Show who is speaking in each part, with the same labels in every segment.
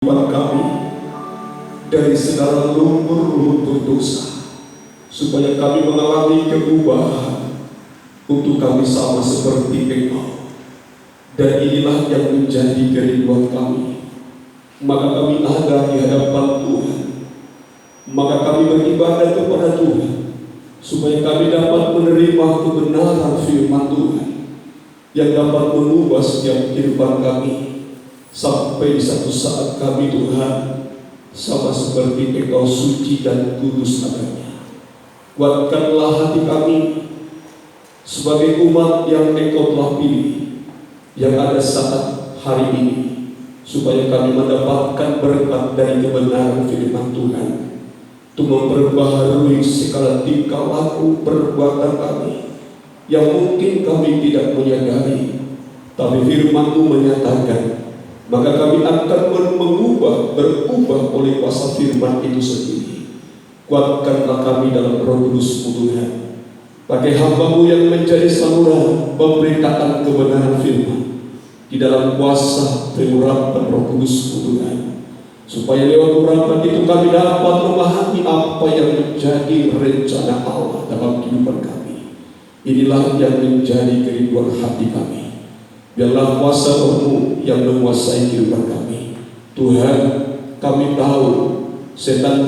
Speaker 1: kehidupan kami dari segala lumpur-lumpur dosa, supaya kami mengalami perubahan untuk kami sama seperti Engkau. Dan inilah yang menjadi kerinduan kami. Maka kami ada di hadapan Tuhan, maka kami beribadah kepada Tuhan, supaya kami dapat menerima kebenaran firman Tuhan yang dapat mengubah setiap kehidupan kami, sampai di satu saat kami, Tuhan, sama seperti Engkau suci dan kudus adanya. Kuatkanlah hati kami sebagai umat yang Engkau telah pilih, yang ada saat hari ini, supaya kami mendapatkan berkat dari kebenaran firman Tuhan untuk memperbaharui segala tingkah laku perbuatan kami yang mungkin kami tidak menyadari, tapi firman-Mu menyatakan, maka kami akan berubah oleh kuasa firman itu sendiri. Kuatkanlah kami dalam Roh Kudus-Mu Tuhan, pakai hamba-Mu yang menjadi saluran memberitakan kebenaran firman di dalam kuasa pengurapan Roh Kudus-Mu Tuhan, supaya lewat urapan itu kami dapat memahami apa yang menjadi rencana Allah dalam kehidupan kami. Inilah yang menjadi kerinduan hati kami. Biarlah kuasa Roh-Mu yang menguasai kehidupan kami. Tuhan, kami tahu setan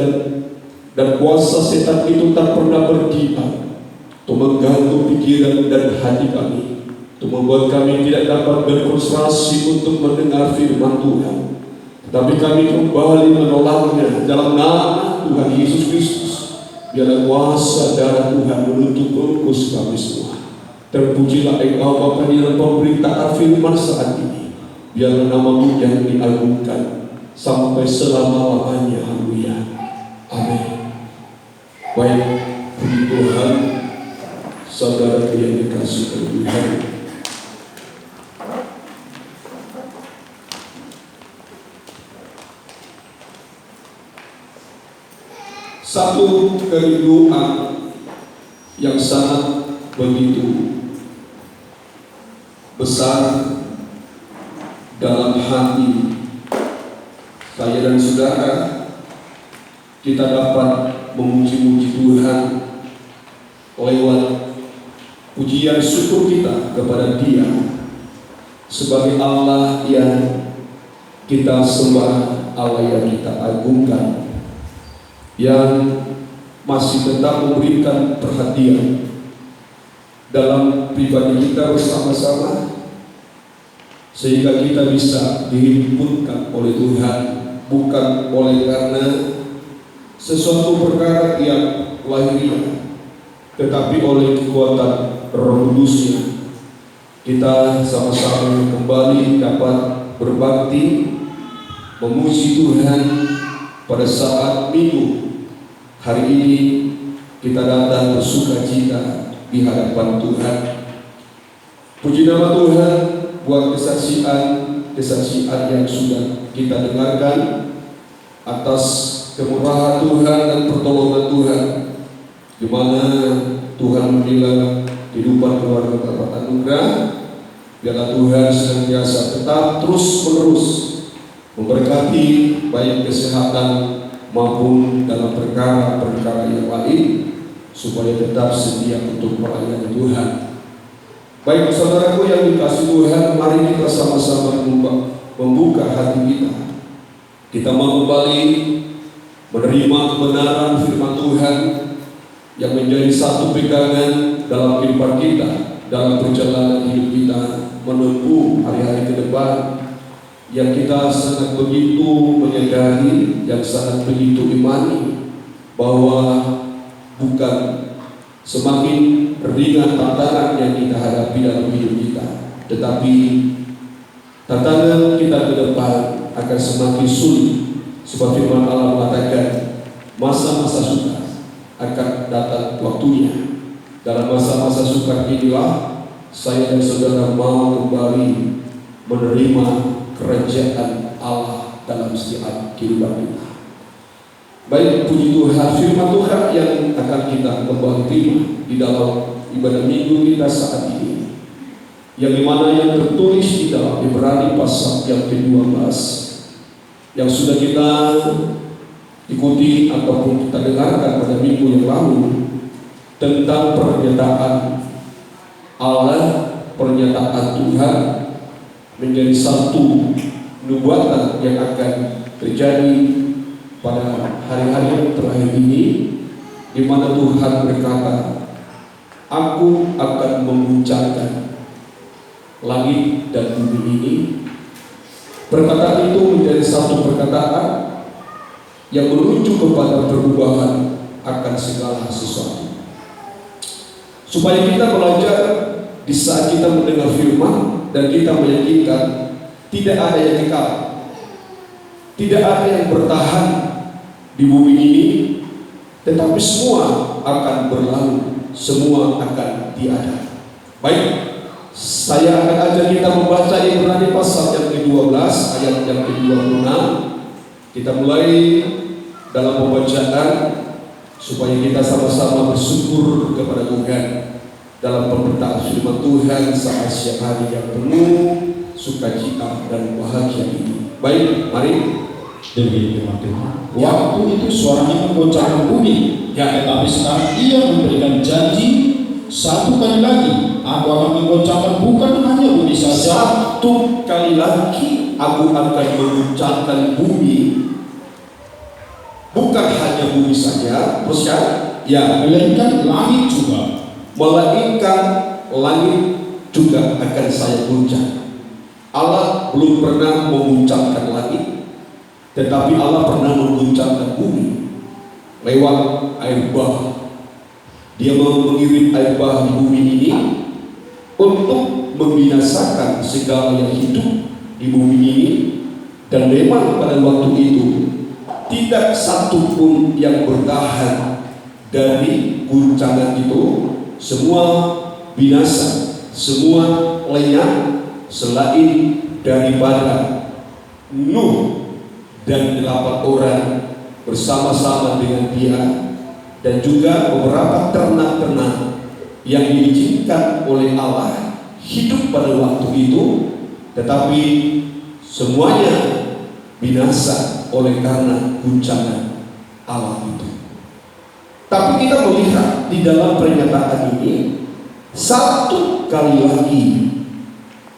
Speaker 1: dan kuasa setan itu tak pernah berdiam untuk mengganggu pikiran dan hati kami, untuk membuat kami tidak dapat berkonsentrasi untuk mendengar firman Tuhan. Tapi kami kembali menolaknya dalam nama Tuhan Yesus Kristus. Biarlah kuasa darah Tuhan menutup bungkus kami semua. Terpujilah Engkau Bapa di dalam pemberitaan firman saat ini. Biarlah nama-Mu yang diagungkan sampai selama-lamanya. Haleluya. Amin. Baik, puji Tuhan, saudara yang dikasihi Tuhan. Satu kerinduan yang sangat begitu besar dalam hati saya dan saudara, kita dapat memuji-muji Tuhan lewat pujian syukur kita kepada Dia sebagai Allah yang kita sembah, Allah yang kita agungkan, yang masih tetap memberikan perhatian dalam pribadi kita bersama-sama, sehingga kita bisa dihimpunkan oleh Tuhan, bukan oleh karena sesuatu perkara yang lahiriah, tetapi oleh kekuatan Roh Kudus-Nya. Kita sama-sama kembali dapat berbakti memuji Tuhan pada saat Minggu hari ini. Kita datang bersukacita di hadapan Tuhan. Puji nama Tuhan buat kesaksian yang sudah kita dengarkan atas kemurahan Tuhan dan pertolongan Tuhan, di mana Tuhan memberikan kehidupan keluarga dapat anugerah. Biarlah Tuhan senantiasa tetap terus menerus memberkati baik kesehatan maupun dalam perkara-perkara yang lain, supaya tetap sedia untuk melayani Tuhan. Baik saudaraku yang dikasihi Tuhan, mari kita sama-sama membuka hati kita. Kita mau kembali menerima kebenaran firman Tuhan yang menjadi satu pegangan dalam kehidupan kita, dalam perjalanan hidup kita menempuh hari-hari ke depan, yang kita sangat begitu menyadari, yang sangat begitu imani bahwa bukan semakin ringan tantangan yang kita hadapi dalam hidup kita, tetapi tantangan kita ke depan akan semakin sulit. Sebab firman Allah mengatakan masa-masa sukar akan datang waktunya. Dalam masa-masa sukar inilah saya dan saudara mau kembali menerima kerajaan Allah dalam setiap kehidupan kita. Baik, puji Tuhan, firman Tuhan yang akan kita kembali terima di dalam ibadah minggu kita saat ini, yang dimana yang tertulis di dalam Ibrani pasal yang ke-12 yang sudah kita ikuti ataupun kita dengarkan pada minggu yang lalu tentang pernyataan Allah, pernyataan Tuhan menjadi satu nubuatan yang akan terjadi pada hari-hari yang terakhir ini, di mana Tuhan berkata, "Aku akan menguncangkan langit dan bumi ini." Perkataan itu menjadi satu perkataan yang menuju kepada perubahan akan segala sesuatu. Supaya kita belajar di saat kita mendengar firman dan kita meyakinkan tidak ada yang kekal, tidak ada yang bertahan di bumi ini, tetapi semua akan berlalu, semua akan tiada. Baik, saya akan ajak kita membaca Ibrani pasal yang ke-12 ayat yang ke-26. Kita mulai dalam pembacaan supaya kita sama-sama bersyukur kepada Tuhan dalam pemberitaan firman Tuhan saat siang hari yang penuh sukacita dan bahagia ini. Baik, mari.
Speaker 2: Demi firman Tuhan. Waktu itu suaranya menggoncangkan bumi, tetapi sekarang Ia memberikan janji satu kali lagi, Aku akan menggoncangkan bukan hanya bumi saja.
Speaker 1: Satu kali lagi Aku akan menggoncangkan bumi, bukan hanya bumi saja, terus kan? Ya,
Speaker 2: Melainkan langit juga.
Speaker 1: Melainkan langit juga akan saya goncang. Allah belum pernah mengguncangkan langit, tetapi Allah pernah mengguncangkan bumi lewat air bah. Dia mau mengirim air bah di bumi ini untuk membinasakan segala yang hidup di bumi ini. Dan memang pada waktu itu tidak satu pun yang bertahan dari guncangan itu. Semua binasa, semua lenyap, selain daripada Nuh dan 8 orang bersama-sama dengan dia, dan juga beberapa ternak-ternak yang diizinkan oleh Allah hidup pada waktu itu, tetapi semuanya binasa oleh karena guncangan Allah itu. Tapi kita melihat di dalam pernyataan ini, satu kali lagi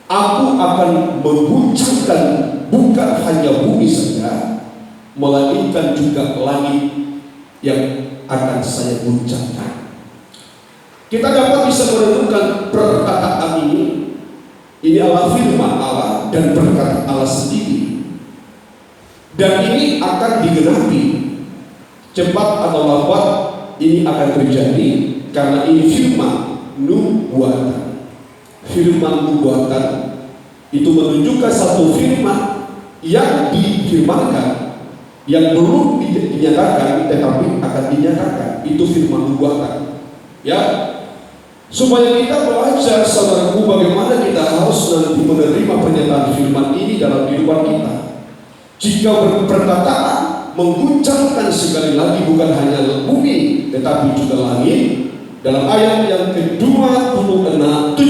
Speaker 1: Aku akan mengguncangkan bukan hanya bumi saja, melainkan juga langit yang akan saya guncangkan. Kita dapat bisa merenungkan perkataan ini. Ini adalah firman Allah dan perkataan Allah sendiri. Dan ini akan digenapi, cepat atau lambat ini akan terjadi, karena ini firman nubuatan. Firman nubuatan itu menunjukkan satu firman yang difirmankan, yang belum dinyatakan tetapi akan dinyatakan. Itu firman nubuatan. Ya, supaya kita belajar, saudaraku, bagaimana kita harus nanti menerima pernyataan firman ini dalam kehidupan kita. Jika perkataan mengguncangkan sekali lagi bukan hanya bumi tetapi juga langit, dalam ayat yang ke-26:7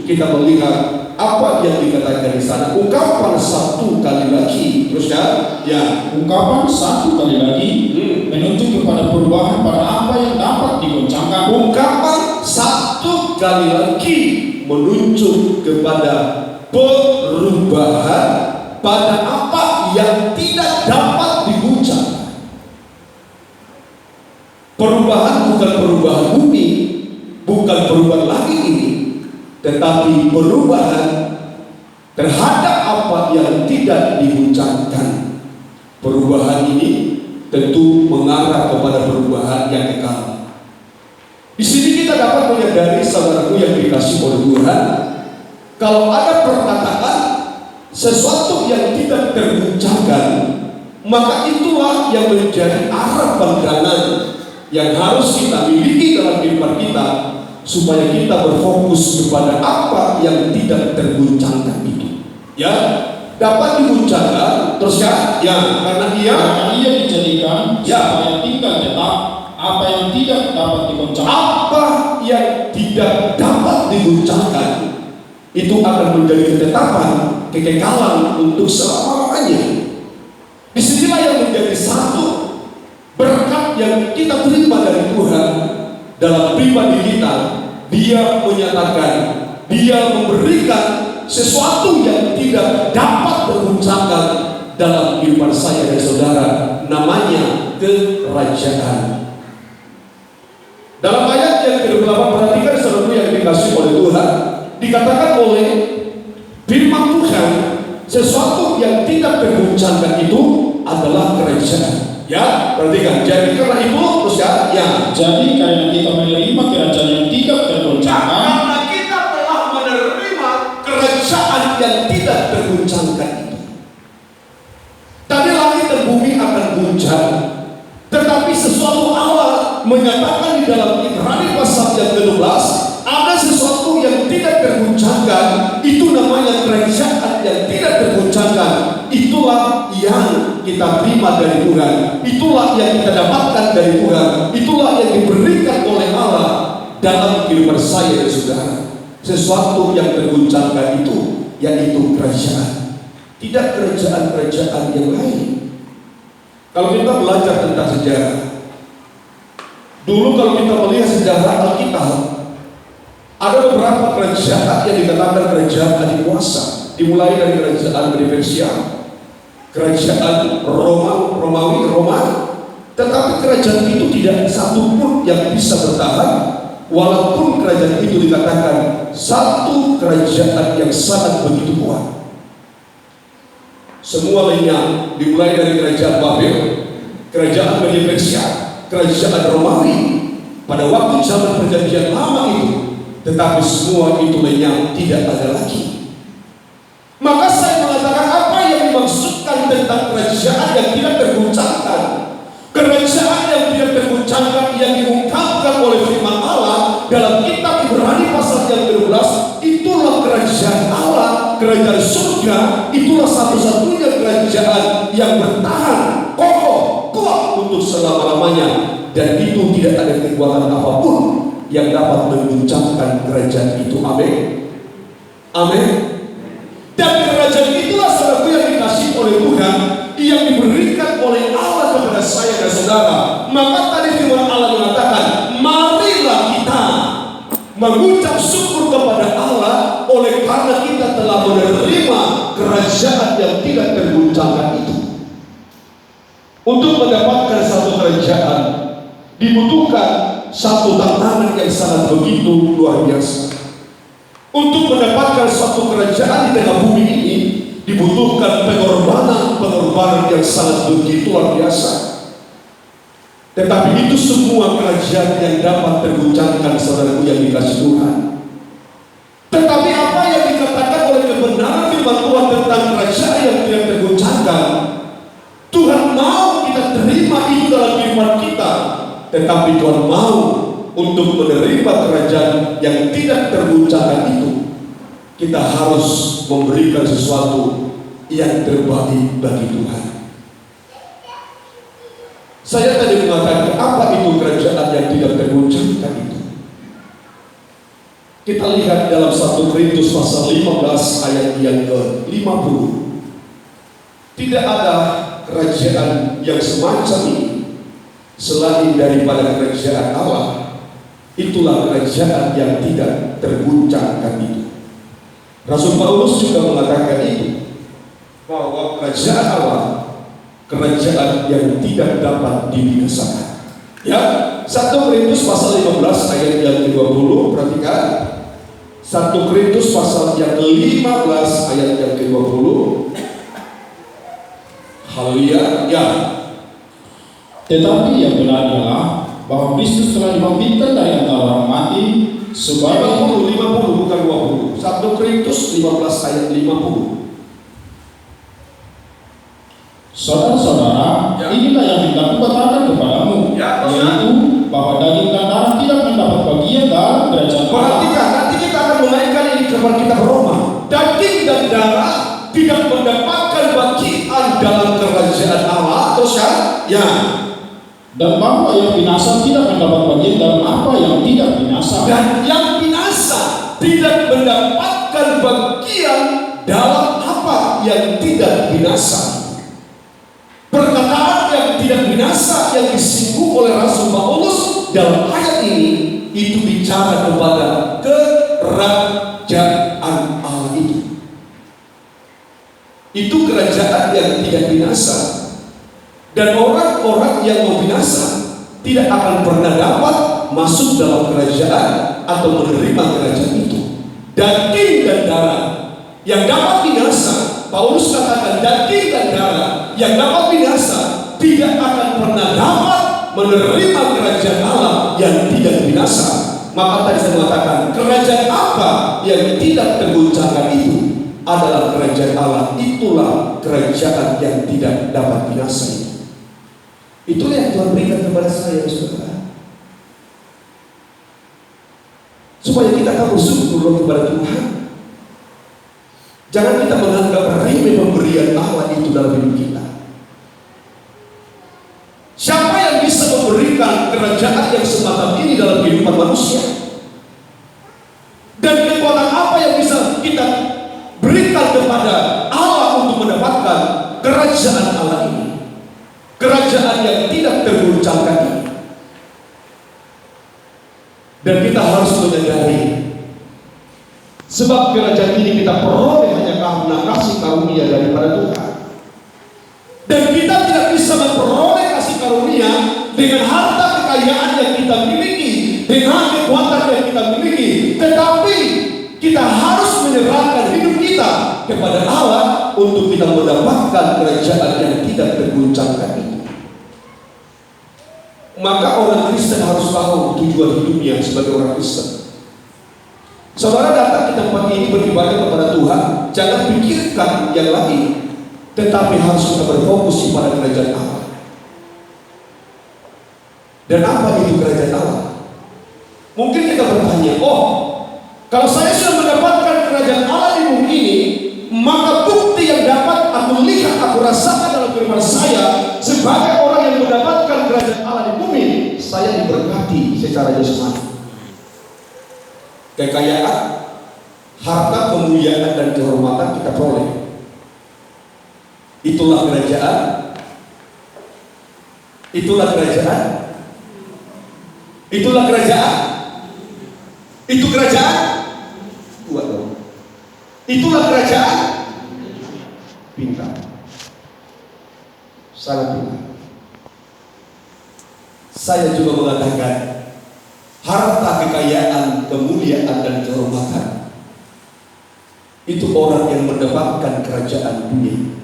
Speaker 1: kita melihat apa yang dikatakan di sana. Ungkapan satu kali lagi, terus kan? Ya,
Speaker 2: ungkapan satu kali lagi menunjuk kepada perubahan pada apa yang dapat digoncangkan.
Speaker 1: Ungkapan satu kali lagi menunjuk kepada perubahan pada apa yang tidak dapat diguncang. Perubahan bukan perubahan bumi, bukan perubahan langit ini, tetapi perubahan terhadap apa yang tidak diguncangkan. Perubahan ini tentu mengarah kepada perubahan yang kekal. Di sini kita dapat menyadari, saudaraku yang dikasihi oleh Tuhan, kalau ada perkataan sesuatu yang tidak terguncangkan, maka itulah yang menjadi arah pandangan yang harus kita miliki dalam kehidupan kita, supaya kita berfokus kepada apa yang tidak terguncangkan itu. Ya, dapat diguncangkan, terus kan? Ya, karena ia
Speaker 2: dijadikan supaya tinggal tetap. Apa yang tidak dapat diguncangkan,
Speaker 1: apa yang tidak dapat diguncangkan itu akan menjadi ketetapan kekekalan untuk selama-lamanya. menjadi satu. Berkat yang kita terima dari Tuhan dalam pribadi kita, Dia menyatakan, Dia memberikan sesuatu yang tidak dapat terguncangkan dalam kehidupan saya dan saudara, namanya kerajaan. Dalam ayat yang ke-8, perhatikan saudara yang dikasih oleh Tuhan, dikatakan oleh firman Tuhan, sesuatu yang tidak terguncangkan itu adalah kerajaan. Ya, perhatikan. Jadi karena itu, terus ya.
Speaker 2: Jadi karena kita menerima kerajaan yang tidak tergoncangkan,
Speaker 1: karena kita telah menerima kerajaan yang tidak terguncangkan itu. Tadi langit dan bumi akan guncang, tetapi sesuatu Allah menyatakan di dalam Ibrani pasal yang ke-12, ada sesuatu yang tidak terguncangkan, itu namanya kerajaan yang tidak terguncangkan. Itulah yang kita terima dari Tuhan, itulah yang kita dapatkan dari Tuhan, itulah yang diberikan oleh Allah dalam kehidupan saya dan saudara. Sesuatu yang terguncangkan itu yaitu kerajaan, tidak kerajaan-kerajaan yang lain. Kalau kita belajar tentang sejarah, dulu kalau kita melihat sejarah Alkitab, ada beberapa kerajaan yang dikatakan kerajaan adikuasa, dimulai dari kerajaan Persia, kerajaan Romawi, tetapi kerajaan itu tidak satu pun yang bisa bertahan, walaupun kerajaan itu dikatakan satu kerajaan yang sangat begitu kuat. Semua lainnya dimulai dari kerajaan Babel, kerajaan Persia, kerajaan Romawi pada waktu zaman perjanjian lama itu, tetapi semua itu lainnya tidak ada lagi. Maka saya mengatakan apa yang dimaksudkan tentang kerajaan yang tidak terguncangkan. Kerajaan yang tidak terguncangkan yang diungkapkan oleh firman Allah dalam kitab Ibrani pasal yang ke-12, itulah kerajaan Allah, kerajaan surga. Itulah satu-satunya kerajaan yang bertahan, kokoh, kuat untuk selama-lamanya, dan itu tidak ada kekuatan apapun yang dapat mengguncangkan kerajaan itu. Amin. Amin. Dan kerajaan itulah saudara yang dikasih oleh Tuhan, yang diberikan oleh Allah kepada saya dan saudara. Maka tadi firman Allah mengatakan, marilah kita mengucap syukur kepada Allah oleh karena kita telah menerima kerajaan yang tidak terguncangkan itu. Untuk mendapatkan satu kerajaan dibutuhkan satu tantangan yang sangat begitu luar biasa. Untuk mendapatkan suatu kerajaan di tengah bumi ini dibutuhkan pengorbanan yang sangat begitu luar biasa. Tetapi itu semua kerajaan yang dapat terguncangkan saudaraku yang dikasih Tuhan. Tetapi apa yang dikatakan oleh kebenaran firman Tuhan tentang kerajaan yang tidak terguncangkan, Tuhan mau kita terima itu dalam kehidupan kita. Tetapi Tuhan mau untuk menerima kerajaan yang tidak terguncangkan itu, kita harus memberikan sesuatu yang terbaik bagi Tuhan. Saya tadi mengatakan apa itu kerajaan yang tidak terguncangkan itu. Kita lihat dalam 1 Korintus pasal 15 ayat yang ke-50. Tidak ada kerajaan yang semacam ini selain daripada kerajaan Allah. Itulah kerajaan yang tidak terguncangkan itu. Rasul Paulus juga mengatakan itu, bahwa kerajaan Allah, kerajaan yang tidak dapat dibinasakan. Ya, 1 Korintus pasal 15 ayat yang ke-20, perhatikan. 1 Korintus pasal yang ke-15 ayat yang ke-20. Haleluya. Ya.
Speaker 2: Tetapi yang benar adalah bahwa Kristus telah dibangkitkan dari antara orang mati sebagai
Speaker 1: 50 bukan 20. 1 Korintus 15 ayat 50.
Speaker 2: Saudara-saudara, inilah yang kita katakan kepadamu, yaitu bahwa daging dan darah tidak mendapat bagian dalam kerajaan Allah.
Speaker 1: Perhatikan, nanti kita akan menaikkan ini kepada kitab Roma. Daging dan darah tidak mendapatkan bagian dalam kerajaan Allah. Terus ya.
Speaker 2: Dan bahwa yang binasa tidak mendapat bagian dalam apa yang tidak binasa.
Speaker 1: Dan yang binasa tidak mendapatkan bagian dalam apa yang tidak binasa. Perkataan tidak binasa yang disinggung oleh Rasul Paulus dalam ayat ini itu bicara kepada kerajaan Allah itu. Itu kerajaan yang tidak binasa, dan orang-orang yang mau binasa tidak akan pernah dapat masuk dalam kerajaan atau menerima kerajaan itu. Daging dan darah yang dapat binasa, Paulus katakan daging dan darah yang dapat binasa tidak akan pernah dapat menerima kerajaan Allah yang tidak binasa. Maka tadi saya mengatakan kerajaan apa yang tidak tergoncangkan itu adalah kerajaan Allah. Itulah kerajaan yang tidak dapat binasa itu. Itulah yang Tuhan berikan kepada saya, saudara, supaya kita akan bersyukur kepada Tuhan. Jangan kita menganggap remeh pemberian Allah itu dalam hidup kita. Siapa yang bisa memberikan kerajaan yang semacam ini dalam kehidupan manusia? Dan kekuatan apa yang bisa kita berikan kepada Allah untuk mendapatkan kerajaan Allah ini? Kerajaan yang tidak tergoncangkan ini. Dan kita harus menyadari, sebab kerajaan ini kita peroleh hanya karena kasih karunia daripada Tuhan. Dan kita tidak bisa memperoleh kasih karunia dengan harta kekayaan yang kita miliki, dengan kekuatan yang kita miliki. Tetapi kita harus menyerahkan hidup kita kepada Allah untuk kita mendapatkan kerajaan yang tidak tergoncangkan itu. Maka orang Kristen harus tahu tujuan hidupnya sebagai orang Kristen. Saudara datang ke tempat ini beribadah kepada Tuhan, jangan pikirkan yang lain, tetapi harus kita berfokus pada kerajaan Allah. Dan apa itu kerajaan Allah? Mungkin kita bertanya, oh, kalau saya sudah mendapatkan kerajaan Allah di bumi ini, maka bukti yang dapat aku lihat, aku rasakan dalam kehidupan saya sebagai orang yang mendapatkan kerajaan Allah di bumi, saya diberkati secara jasmani. Kekayaan, harta, kemuliaan, dan kehormatan kita peroleh. Itulah kerajaan. Itulah kerajaan. Itulah kerajaan. Itu kerajaan. Buat dong. Itulah kerajaan. Pintar. Sangat pintar. Saya juga mengatakan harta, kekayaan, kemuliaan, dan kehormatan itu orang yang mendapatkan kerajaan dunia,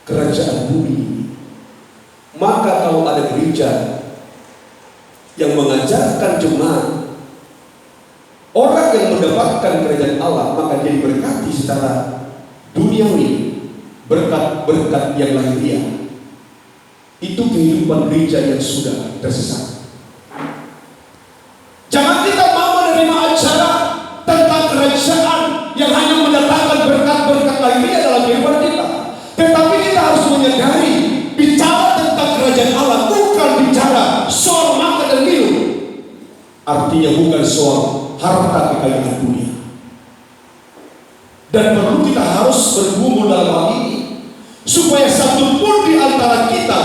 Speaker 1: kerajaan bumi. Maka kalau ada gereja yang mengajarkan jemaat orang yang mendapatkan kerajaan Allah, maka dia diberkati secara duniawi, berkat-berkat yang lahiriah. Itu kehidupan gereja yang sudah tersesat. Jangan kita mau menerima acara tentang kerajaan yang hanya mendatangkan berkat-berkat lahiriah dalam kehidupan kita. Tetapi kita harus menyadari, bicara tentang kerajaan Allah bukan bicara soal makan dan minum. Artinya bukan soal harta kekayaan dunia. Dan perlu kita harus bergumul dalam hal ini, supaya satu pun di antara kita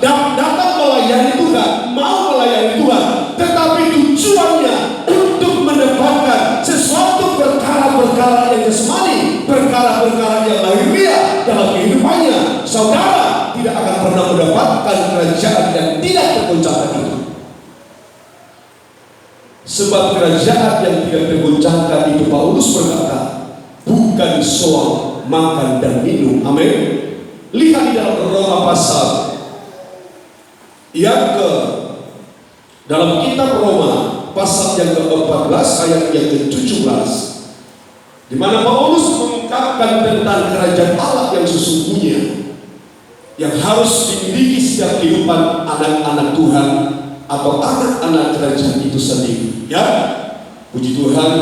Speaker 1: datang melayani Tuhan, mau melayani Tuhan, tetapi tujuannya untuk mendapatkan sesuatu perkara-perkara yang jasmani, perkara-perkara yang lahiriah dalam kehidupannya. Saudara tidak akan pernah mendapatkan kerajaan yang tidak tergoncangkan itu. Sebab kerajaan yang tidak tergoncangkan itu, Paulus berkata, bukan soal makan dan minum. Amin. Lihat di dalam Roma pasal yang dalam kitab Roma pasal yang ke-14 ayat yang ke-17, di mana Paulus mengungkapkan tentang kerajaan Allah yang sesungguhnya yang harus dimiliki setiap kehidupan anak-anak Tuhan atau anak-anak kerajaan itu sendiri. Ya, puji Tuhan.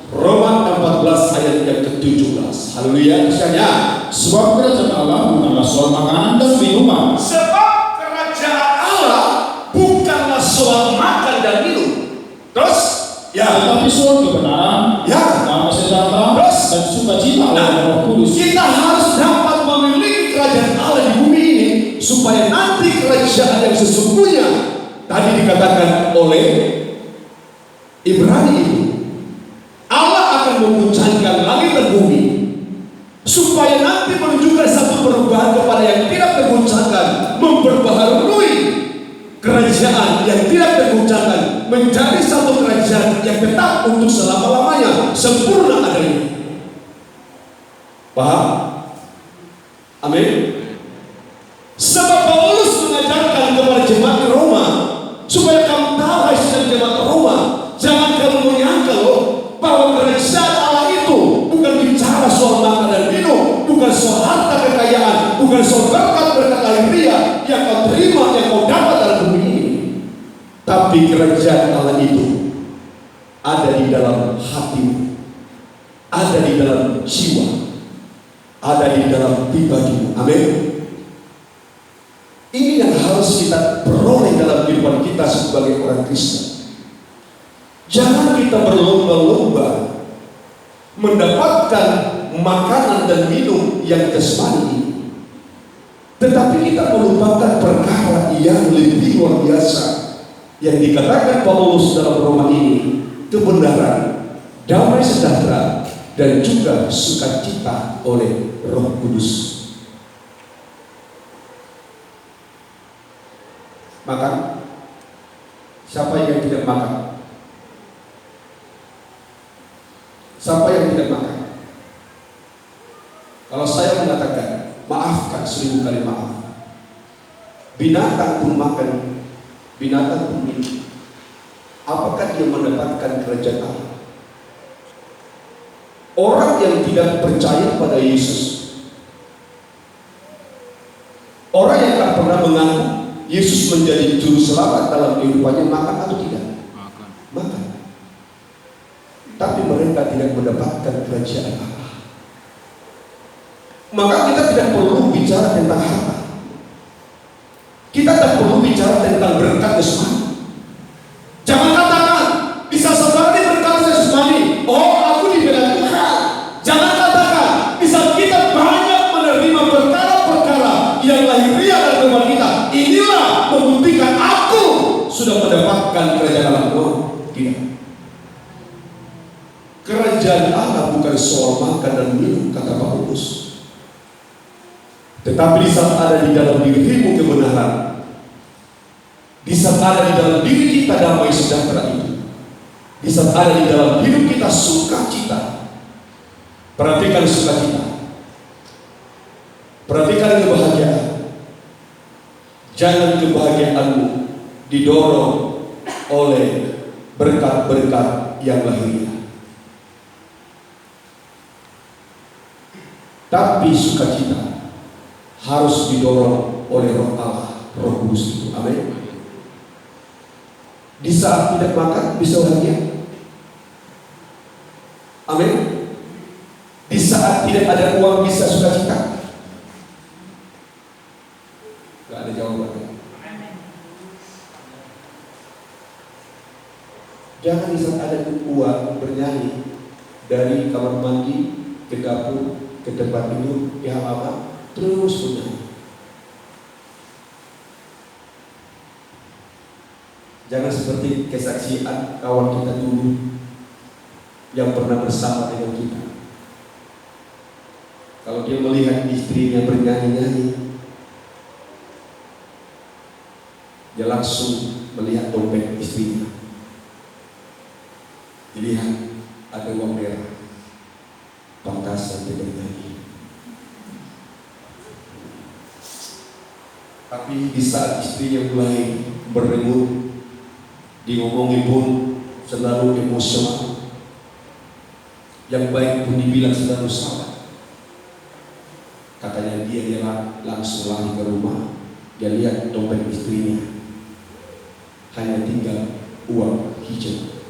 Speaker 1: Roma 14 ayat yang ke-17. Haleluya. Misalnya,
Speaker 2: sebab kerajaan Allah bukanlah soal makanan dan minuman.
Speaker 1: Sebab kerajaan Allah bukanlah soal makan dan minum. Terus, ya,
Speaker 2: tetapi soal kebenaran,
Speaker 1: ya,
Speaker 2: damai sejahtera,
Speaker 1: terus,
Speaker 2: dan sukacita oleh Roh Kudus.
Speaker 1: Kita harus dapat memiliki kerajaan Allah di bumi ini supaya nanti kerajaan yang sesungguhnya tadi dikatakan oleh Ibrani itu, Allah akan mengguncangkan langit dan bumi, supaya nanti menunjukkan satu perubahan kepada yang tidak terguncangkan, memperbaharui kerajaan yang tidak terguncangkan menjadi satu kerajaan yang tetap untuk selama-lamanya, sempurna adanya. Paham? Amin. Sebab Paulus mengajarkan kepada jemaat di Roma supaya kamu tahu hasil jemaat Roma, jangan kamu menyangka loh bahwa kerajaan Allah itu bukan bicara soal makan dan minum, bukan soal harta kekayaan, bukan soal berkat-berkat lahiriah yang kau terima, yang kau dapat dalam bumi ini. Tapi kerajaan Allah itu ada di dalam hatimu, ada di dalam jiwa, ada di dalam pribadimu. Amin. Ini yang harus kita peroleh dalam kehidupan kita sebagai orang Kristen. Jangan kita berlomba-lomba mendapatkan makanan dan minum yang jasmani, tetapi kita melupakan perkara yang lebih luar biasa yang dikatakan Paulus dalam Roma ini: kebenaran, damai sejahtera, dan juga sukacita oleh Roh Kudus. Makan. Siapa yang tidak makan? Siapa yang tidak makan? Kalau saya mengatakan maafkan 1000 kali maaf, binatang pun makan, binatang pun minum, apakah dia mendapatkan kerajaan Allah? Orang yang tidak percaya pada Yesus, orang yang tak pernah mengaku Yesus menjadi juru selamat dalam kehidupannya, makan atau tidak? Makan. Tapi mereka tidak mendapatkan kerajaan Allah. Maka kita tidak perlu bicara tentang harta. Kita tak perlu bicara tentang berkat jasmani. Jangan katakan bisa seperti berkat jasmani, oh aku dibela Tuhan. Jangan katakan bisa kita banyak menerima perkara-perkara yang lahiriah dalam kehidupan kita, inilah membuktikan aku sudah mendapatkan kerajaan Allah. Tidak. Kerajaan Allah bukan soal makan dan minum, kata Paulus. Tetapi di saat ada di dalam dirimu kebenaran, di saat ada di dalam diri kita damai sejahtera itu, di saat ada di dalam hidup kita sukacita. Perhatikan sukacita, perhatikan kebahagiaan. Jangan kebahagiaanmu didorong oleh berkat-berkat yang lahiriah, tapi sukacita harus didorong oleh Roh Allah, Roh Kudus itu. Amin. Di saat tidak makan bisa bahagia. Amin. Di saat tidak ada uang bisa sukacita. Gak ada jawaban. Jangan di saat ada uang bernyanyi dari kamar mandi ke dapur ke tempat minum di halaman terus bernyanyi. Jangan seperti kesaksian kawan kita dulu yang pernah bersama dengan kita. Kalau dia melihat istrinya bernyanyi-nyanyi, dia langsung melihat dompet istrinya. Dilihat ada uang merah, pantasan dia bernyanyi. Tapi di saat istrinya mulai berengut, diomongin pun selalu emosional, yang baik pun dibilang selalu salah. Katanya dia langsung lari ke rumah. Dia lihat dompet istrinya hanya tinggal uang hijau.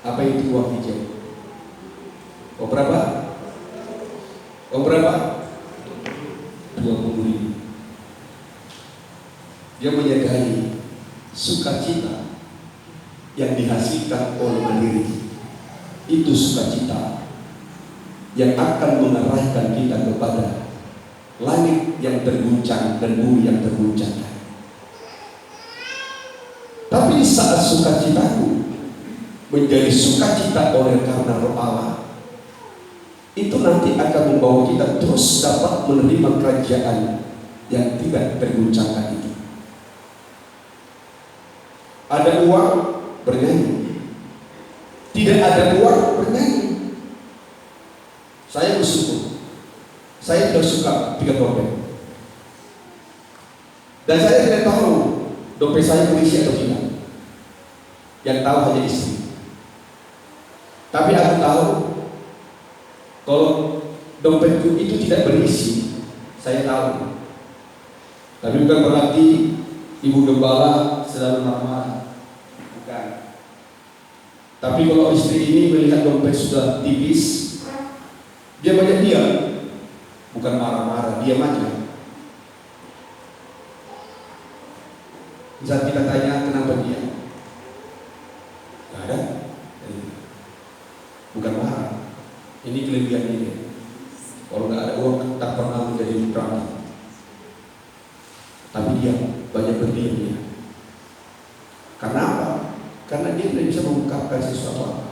Speaker 1: Apa itu uang hijau? Oh berapa? Oh berapa? 20.000. Dia menyadari sukacita yang dihasilkan oleh mandiri itu sukacita yang akan mengarahkan kita kepada langit yang terguncang dan bumi yang terguncang. Tapi di saat sukacitaku menjadi sukacita oleh karena Roh Allah, itu nanti akan membawa kita terus dapat menerima kerajaan yang tidak terguncangkan itu. Ada uang, bernyanyi. Tidak ada uang, bernyanyi. Saya bersyukur. Saya tidak suka tiga dompet. Dan saya tidak tahu dompet saya berisi atau tidak. Yang tahu hanya istri. Tapi aku tahu kalau dompetku itu tidak berisi, saya tahu. Tapi bukan berarti ibu gembala selalu marah-marah. Bukan. Tapi kalau istri ini melihat dompet sudah tipis, dia banyak diam. Bukan marah-marah, diam aja. Saat kita tanya kenapa dia, nggak ada. Bukan marah. Ini kelebihan dia. Kalau nggak ada uang, tak pernah menjadi berani. Tapi dia banyak berdiam dia. Karena apa? Karena dia tidak bisa mengungkapkan sesuatu apa.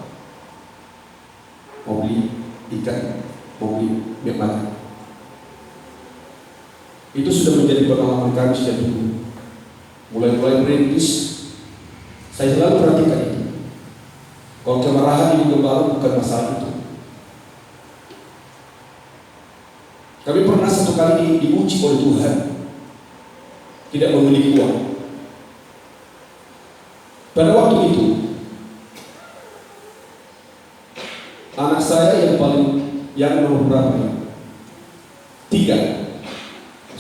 Speaker 1: Mau beli ikan, mau beli minyak makan. Itu sudah menjadi pengalaman kami sejak dulu. Mulai merintis, saya selalu perhatikan itu. Kalau kemarahan ibu gembala bukan masalah itu. Kami pernah satu kali diuji oleh Tuhan, tidak memiliki uang. Pada waktu itu, anak saya yang nomor berapa? 3.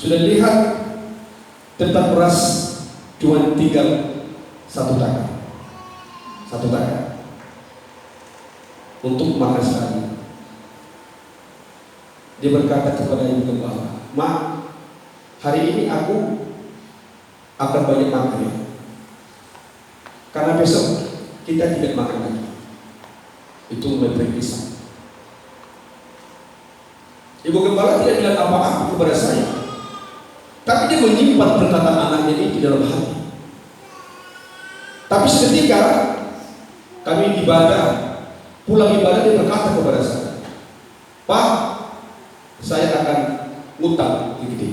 Speaker 1: Sudah lihat tempat beras cuma tinggal 1 takar. 1 takar untuk makan sekali. Dia berkata kepada ibu gembala, "Ma, hari ini aku akan banyak makan ya. Karena besok kita tidak makan lagi." Itu mulai kisah. Ibu gembala tidak bilang apa-apa kepada saya, tapi dia menyimpan perkataan anaknya itu di dalam hati. Tapi seketika kami ibadah, pulang ibadah, dia berkata kepada saya, "Pak, saya akan ngutang gede."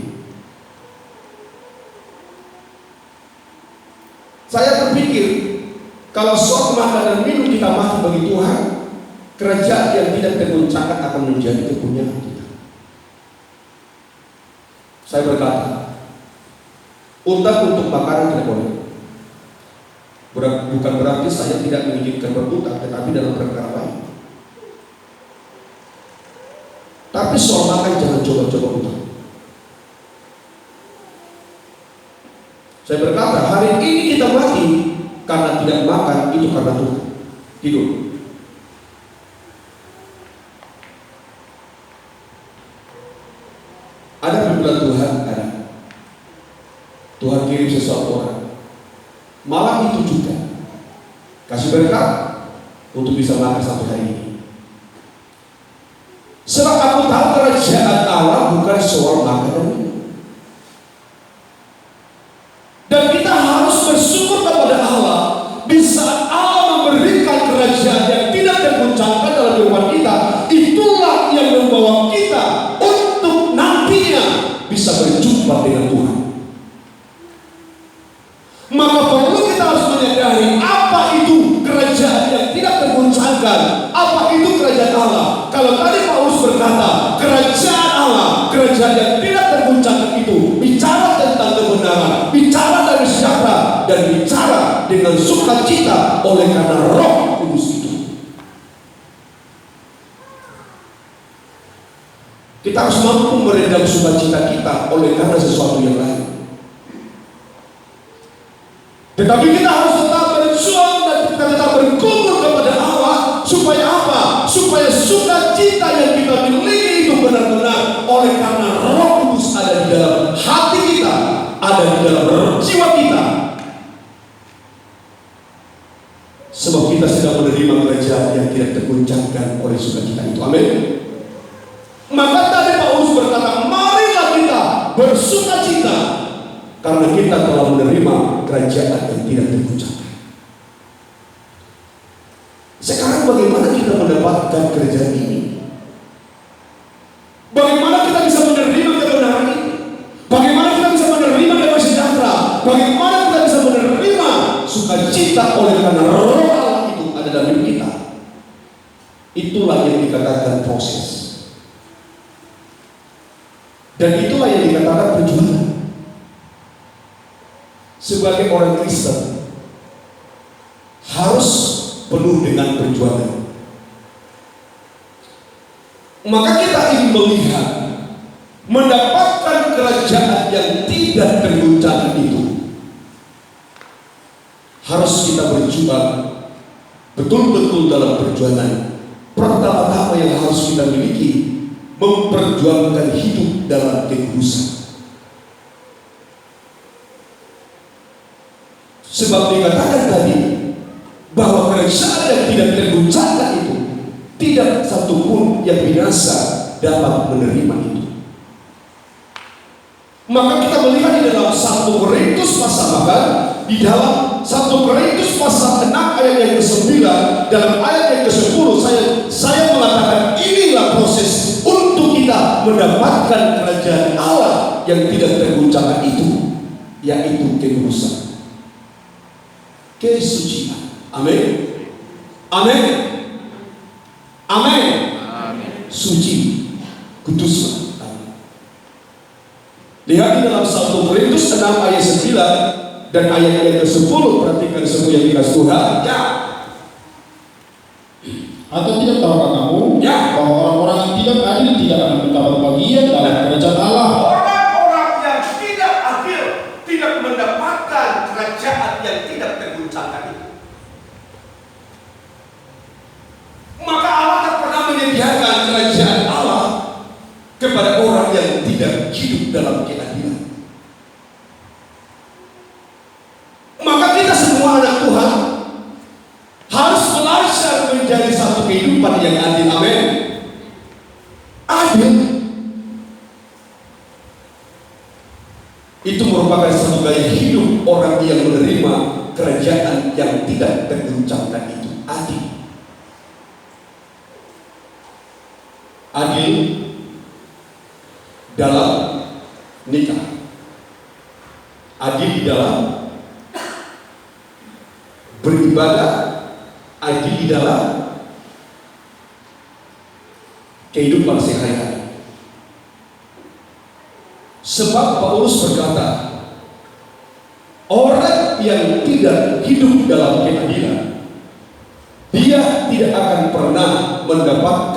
Speaker 1: Saya berpikir, kalau soal makan dan minum kita mati bagi Tuhan, kerajaan yang tidak tergoncangkan akan menjadi kepunyaan kita. Saya berkata, utang untuk makanan tidak boleh. Bukan berarti saya tidak menginginkan berutang, tetapi dalam perkara lain. Tapi soal makan jangan coba-coba utang. Saya berkata, hari ini kita mati karena tidak makan, itu karena Tuhan. Tidur. Ada panggilan Tuhan, ada. Tuhan kirim sesuatu orang. Malam itu juga kasih berkat untuk bisa makan sampai hari ini. Sebab aku tahu kerajaan Allah bukan soal makan dan minum. Dan kita harus bersyukur kepada Allah di saat Allah memberikan kerajaan yang tidak tergoncangkan dalam kehidupan kita. Itulah yang membawa kita untuk nantinya bisa berjumpa dengan Tuhan. Maka perlu kita harus menyadari apa itu kerajaan yang tidak tergoncangkan, apa itu kerajaan Allah. Kalau tadi Paulus berkata kerajaan Allah, kerajaan yang tidak tergoncangkan itu bicara tentang kebenaran, bicara dari sejahtera, dan bicara dengan sukacita oleh karena Roh Kudus itu. Kita harus mampu meredam sukacita kita oleh karena sesuatu yang lain. Tetapi kita harus tetap berjuang dan kita tetap berkumpul kepada Allah. Supaya apa? Supaya sukacita yang kita miliki itu benar-benar oleh karena Roh Kudus ada di dalam hati kita, ada di dalam jiwa kita. Sebab kita sedang menerima kerajaan yang tidak tergoncangkan oleh sukacita itu. Amin. Maka tadi Paulus berkata, marilah kita bersukacita karena kita telah menerima kerajaan yang tidak tergoncangkan. Sekarang bagaimana kita mendapatkan kerajaan ini? Bagaimana kita bisa menerima kebenaran ini? Bagaimana kita bisa menerima damai sejahtera? Bagaimana kita bisa menerima sukacita oleh karena Roh Allah itu ada dalam diri kita? Itulah yang dikatakan proses. Dan itulah yang dikatakan perjuangan. Sebagai orang Kristen harus penuh dengan perjuangan. Maka kita ingin melihat mendapatkan kerajaan yang tidak tergoncangkan itu, harus kita berjuang betul-betul dalam perjuangan. Pertama-tama yang harus kita miliki, memperjuangkan hidup dalam kekudusan. Sebab dikatakan tadi bahwa kerajaan yang tidak tergoncangkan itu, tidak satupun yang binasa dapat menerima itu. Maka kita melihat di dalam 1 Korintus pasal bahkan di dalam 1 Korintus pasal 6 ayat yang ke-9, dalam ayat yang ke-10 saya mengatakan inilah proses untuk kita mendapatkan kerajaan Allah yang tidak tergoncangkan itu, yaitu kekudusan, kesucian. Amin. Amin. Amin. Suci, kudus. Lihat di dalam 1 Korintus 6 ayat 9 dan ayat yang ke-10, perhatikan semua yang dikasih Tuhan. Ya.
Speaker 2: Atau tidak tahukah kamu bahwa orang-orang yang tidak adil tidak akan mendapat bagian dalam kerajaan Allah?
Speaker 1: Orang-orang yang tidak adil tidak mendapatkan kerajaan yang tidak tergoncangkan itu. Maka Allah tak pernah menyediakan kerajaan Allah kepada orang yang tidak hidup dalam keadilan. Maka kita semua anak Tuhan harus belajar menjadi satu kehidupan yang adil. Amin. Adil itu merupakan satu gaya hidup orang yang menerima kerajaan yang tidak tergoncangkan itu. Adil. Adil dalam nikah, adil di dalam beribadah, adil di dalam kehidupan sehari-hari. Sebab Paulus berkata, orang yang tidak hidup dalam keadilan, dia tidak akan pernah mendapatkan